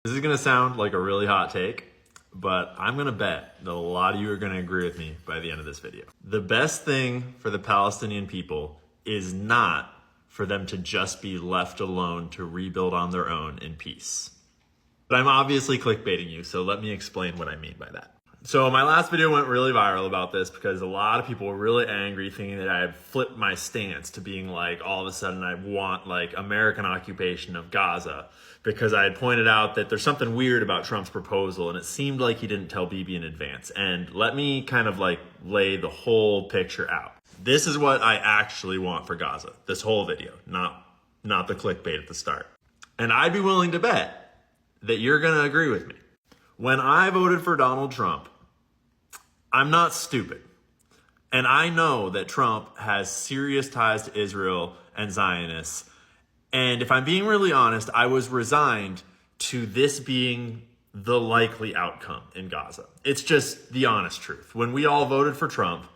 This is going to sound like a really hot take, but I'm going to bet that a lot of you are going to agree with me by the end of this video. The best thing for the Palestinian people is not for them to just be left alone to rebuild on their own in peace. But I'm obviously clickbaiting you, so let me explain what I mean by that. So my last video went really viral about this because a lot of people were really angry, thinking that I had flipped my stance to being like, all of a sudden I want like American occupation of Gaza, because I had pointed out that there's something weird about Trump's proposal and it seemed like he didn't tell Bibi in advance. And let me kind of like lay the whole picture out. This is what I actually want for Gaza, this whole video, not the clickbait at the start. And I'd be willing to bet that you're gonna agree with me. When I voted for Donald Trump, I'm not stupid. And I know that Trump has serious ties to Israel and Zionists. And if I'm being really honest, I was resigned to this being the likely outcome in Gaza. It's just the honest truth. When we all voted for Trump,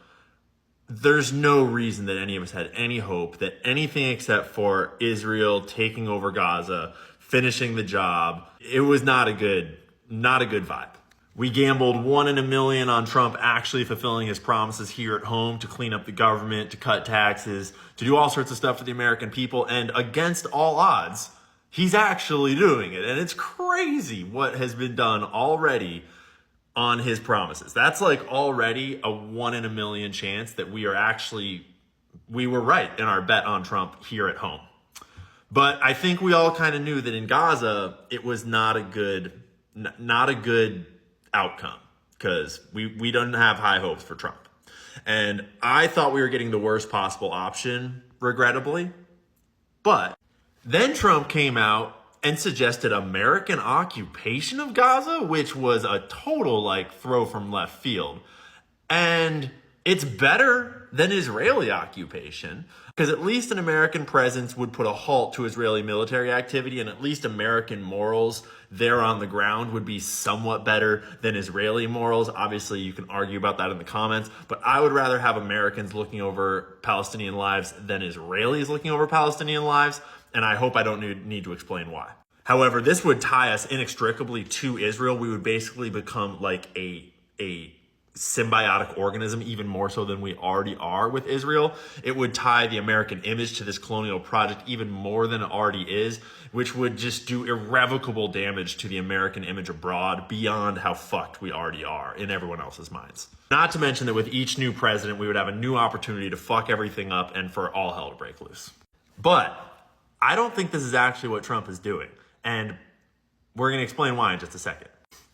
there's no reason that any of us had any hope that anything except for Israel taking over Gaza, finishing the job, it was not a good vibe. We gambled 1 in a million on Trump actually fulfilling his promises here at home to clean up the government, to cut taxes, to do all sorts of stuff for the American people. And against all odds, he's actually doing it. And it's crazy what has been done already on his promises. That's like already a 1 in a million chance that we were right in our bet on Trump here at home. But I think we all kind of knew that in Gaza, it was not a good outcome, because we don't have high hopes for Trump. And I thought we were getting the worst possible option, regrettably. But then Trump came out and suggested American occupation of Gaza, which was a total like throw from left field. And it's better than Israeli occupation, because at least an American presence would put a halt to Israeli military activity, and at least American morals there on the ground would be somewhat better than Israeli morals. Obviously, you can argue about that in the comments, but I would rather have Americans looking over Palestinian lives than Israelis looking over Palestinian lives, and I hope I don't need to explain why. However, this would tie us inextricably to Israel. We would basically become like a symbiotic organism, even more so than we already are with Israel. It would tie the American image to this colonial project even more than it already is, which would just do irrevocable damage to the American image abroad beyond how fucked we already are in everyone else's minds. Not to mention that with each new president, we would have a new opportunity to fuck everything up and for all hell to break loose. But I don't think this is actually what Trump is doing. And we're going to explain why in just a second.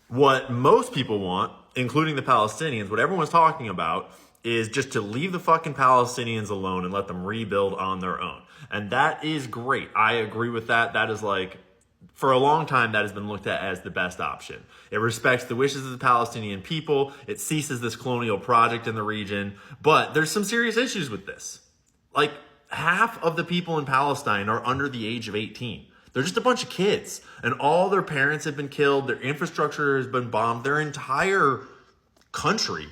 What most people want, including the Palestinians, what everyone's talking about is just to leave the fucking Palestinians alone and let them rebuild on their own. And that is great. I agree with that. That is like, for a long time, that has been looked at as the best option. It respects the wishes of the Palestinian people. It ceases this colonial project in the region. But there's some serious issues with this. Like, half of the people in Palestine are under the age of 18. They're just a bunch of kids, and all their parents have been killed. Their infrastructure has been bombed. Their entire country,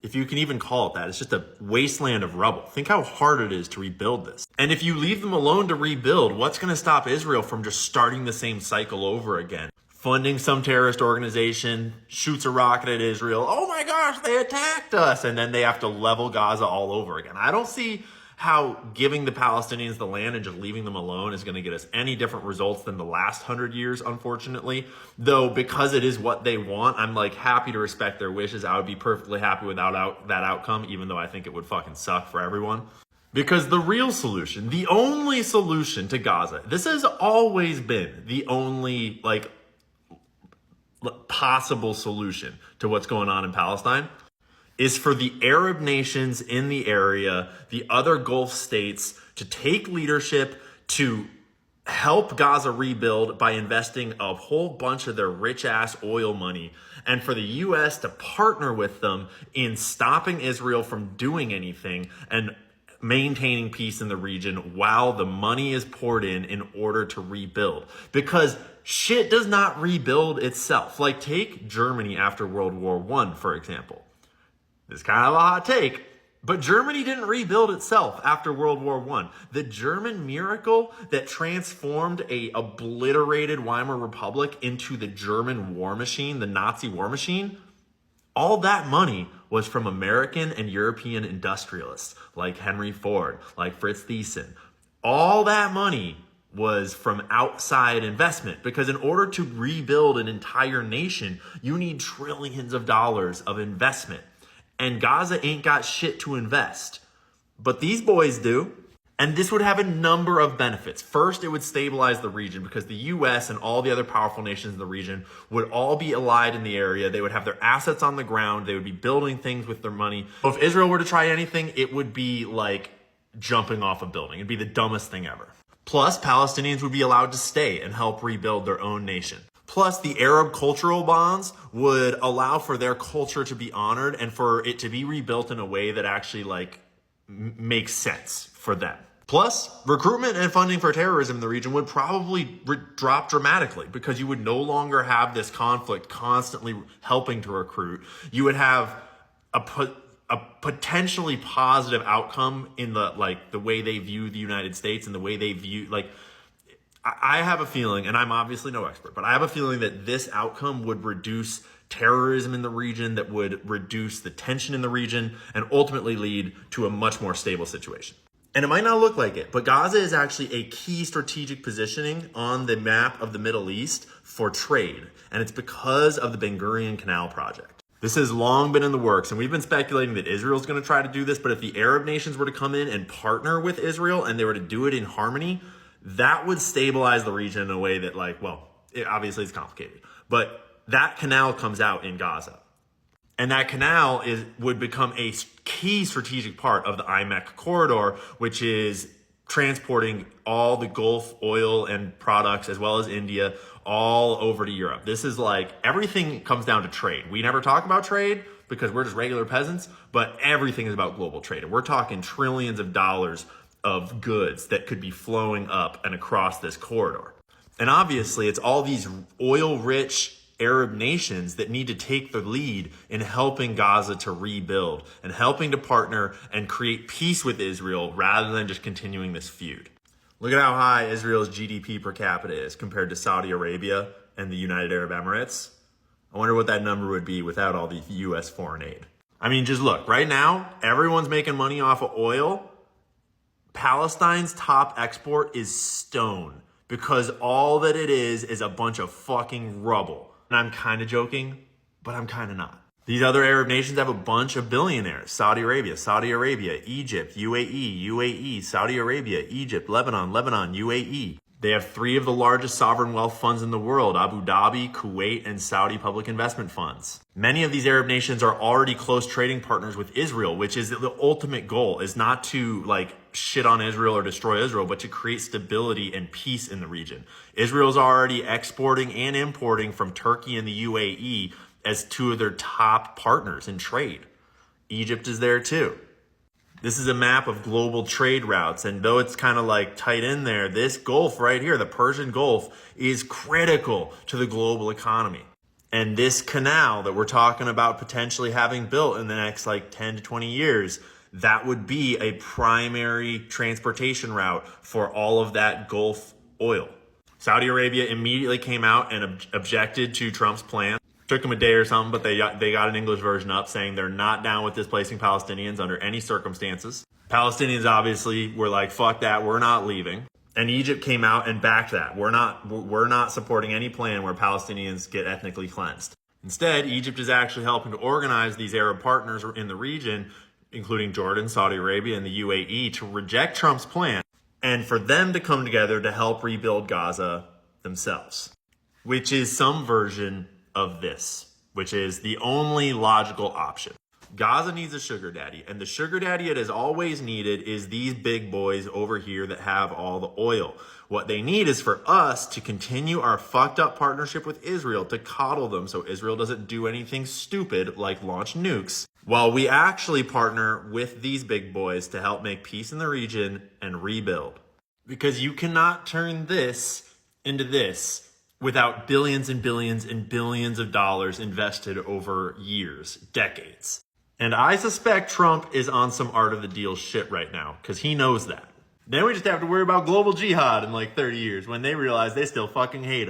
if you can even call it that, it's just a wasteland of rubble. Think how hard it is to rebuild this. And if you leave them alone to rebuild, what's going to stop Israel from just starting the same cycle over again? Funding some terrorist organization, shoots a rocket at Israel. Oh my gosh, they attacked us. And then they have to level Gaza all over again. I don't see how giving the Palestinians the land and just leaving them alone is going to get us any different results than the last 100 years, unfortunately. Though, because it is what they want, I'm like happy to respect their wishes. I would be perfectly happy without that outcome, even though I think it would fucking suck for everyone. Because the real solution, the only solution to Gaza, this has always been the only like possible solution to what's going on in Palestine, is for the Arab nations in the area, the other Gulf states, to take leadership to help Gaza rebuild by investing a whole bunch of their rich-ass oil money, and for the U.S. to partner with them in stopping Israel from doing anything and maintaining peace in the region while the money is poured in order to rebuild. Because shit does not rebuild itself. Like, take Germany after World War I, for example. It's kind of a hot take, But Germany didn't rebuild itself after World War I. The German miracle that transformed a obliterated Weimar Republic into the German war machine, the Nazi war machine, all that money was from American and European industrialists like Henry Ford, like Fritz Thyssen. All that money was from outside investment, because in order to rebuild an entire nation, you need trillions of dollars of investment. And Gaza ain't got shit to invest. But these boys do. And this would have a number of benefits. First, it would stabilize the region, because the US and all the other powerful nations in the region would all be allied in the area. They would have their assets on the ground. They would be building things with their money. So if Israel were to try anything, it would be like jumping off a building. It'd be the dumbest thing ever. Plus, Palestinians would be allowed to stay and help rebuild their own nation. Plus, the Arab cultural bonds would allow for their culture to be honored and for it to be rebuilt in a way that actually makes sense for them. Plus, recruitment and funding for terrorism in the region would probably drop dramatically, because you would no longer have this conflict constantly helping to recruit. You would have a potentially positive outcome in the way they view the United States and the way they view, I have a feeling, and I'm obviously no expert, but I have a feeling that this outcome would reduce terrorism in the region, that would reduce the tension in the region, and ultimately lead to a much more stable situation. And it might not look like it, but Gaza is actually a key strategic positioning on the map of the Middle East for trade. And it's because of the Ben Gurion Canal project. This has long been in the works, and we've been speculating that Israel's going to try to do this, but if the Arab nations were to come in and partner with Israel and they were to do it in harmony, that would stabilize the region in a way that obviously it's complicated, but that canal comes out in Gaza. And that canal would become a key strategic part of the IMEC corridor, which is transporting all the Gulf oil and products, as well as India, all over to Europe. This is everything comes down to trade. We never talk about trade because we're just regular peasants, but everything is about global trade. And we're talking trillions of dollars of goods that could be flowing up and across this corridor. And obviously, it's all these oil-rich Arab nations that need to take the lead in helping Gaza to rebuild and helping to partner and create peace with Israel rather than just continuing this feud. Look at how high Israel's GDP per capita is compared to Saudi Arabia and the United Arab Emirates. I wonder what that number would be without all the US foreign aid. I mean, just look, right now, everyone's making money off of oil. Palestine's top export is stone, because all that it is a bunch of fucking rubble. And I'm kind of joking, but I'm kind of not. These other Arab nations have a bunch of billionaires. Saudi Arabia, Egypt, UAE, Saudi Arabia, Egypt, Lebanon, UAE. They have 3 of the largest sovereign wealth funds in the world: Abu Dhabi, Kuwait, and Saudi public investment funds. Many of these Arab nations are already close trading partners with Israel, which is the ultimate goal, is not to shit on Israel or destroy Israel, but to create stability and peace in the region. Israel's already exporting and importing from Turkey and the UAE as 2 of their top partners in trade. Egypt is there too. This is a map of global trade routes, and though it's kind of tight in there, this Gulf right here, the Persian Gulf, is critical to the global economy. And this canal that we're talking about potentially having built in the next 10 to 20 years, that would be a primary transportation route for all of that Gulf oil. Saudi Arabia immediately came out and objected to Trump's plan. Took them a day or something, but they got an English version up saying they're not down with displacing Palestinians under any circumstances. Palestinians obviously were like, fuck that, we're not leaving. And Egypt came out and backed that. We're not supporting any plan where Palestinians get ethnically cleansed. Instead, Egypt is actually helping to organize these Arab partners in the region, including Jordan, Saudi Arabia, and the UAE, to reject Trump's plan and for them to come together to help rebuild Gaza themselves, which is some version of this, which is the only logical option. Gaza needs a sugar daddy, and the sugar daddy it has always needed is these big boys over here that have all the oil. What they need is for us to continue our fucked up partnership with Israel, to coddle them so Israel doesn't do anything stupid like launch nukes, while we actually partner with these big boys to help make peace in the region and rebuild. Because you cannot turn this into this without billions and billions and billions of dollars invested over years, decades. And I suspect Trump is on some art of the deal shit right now, because he knows that. Then we just have to worry about global jihad in like 30 years when they realize they still fucking hate us.